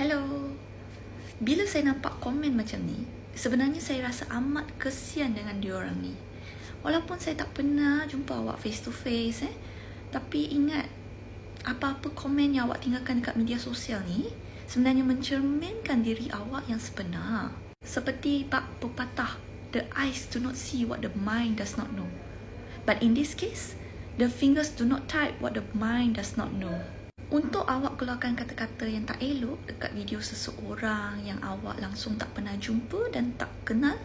Hello. Bila saya nampak komen macam ni, sebenarnya saya rasa amat kesian dengan diorang ni. Walaupun saya tak pernah jumpa awak face to face, tapi ingat, apa-apa komen yang awak tinggalkan dekat media sosial ni sebenarnya mencerminkan diri awak yang sebenar. Seperti bab pepatah, the eyes do not see what the mind does not know. But in this case, the fingers do not type what the mind does not know. Untuk awak keluarkan kata-kata yang tak elok dekat video seseorang yang awak langsung tak pernah jumpa dan tak kenal,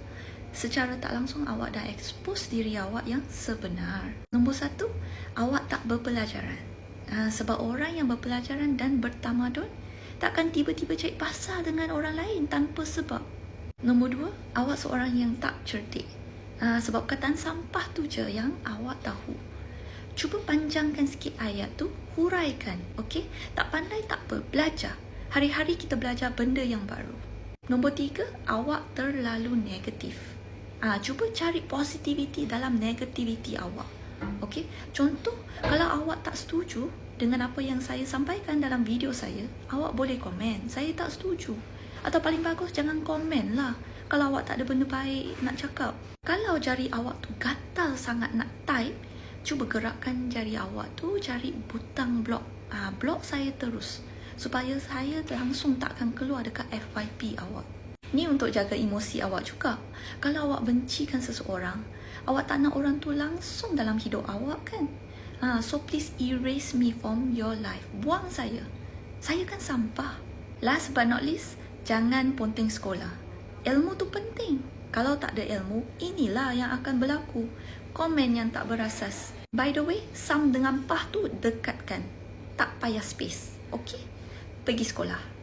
secara tak langsung awak dah expose diri awak yang sebenar. Nombor 1, awak tak berpelajaran. Sebab orang yang berpelajaran dan bertamadun takkan tiba-tiba cari pasal dengan orang lain tanpa sebab. Nombor 2, awak seorang yang tak cerdik. Sebab perkataan sampah tu je yang awak tahu. Cuba panjangkan sikit ayat tu, huraikan, okey? Tak pandai tak apa, belajar. Hari-hari kita belajar benda yang baru. Nombor 3, awak terlalu negatif. Cuba cari positivity dalam negativity awak. Okey? Contoh, kalau awak tak setuju dengan apa yang saya sampaikan dalam video saya, awak boleh komen, saya tak setuju. Atau paling bagus, jangan komen lah kalau awak tak ada benda baik nak cakap. Kalau jari awak tu gatal sangat nak type, cuba gerakkan jari awak tu cari butang blok. Blok saya terus supaya saya langsung tak akan keluar dekat FYP awak. Ni untuk jaga emosi awak juga. Kalau awak bencikan seseorang, awak tak nak orang tu langsung dalam hidup awak kan? So please erase me from your life. Buang saya. Saya kan sampah. Last but not least, jangan ponteng sekolah. Ilmu tu penting. Kalau tak ada ilmu, inilah yang akan berlaku. Komen yang tak berasas. By the way, sam dengan pah tu dekatkan. Tak payah space. Okey? Pergi sekolah.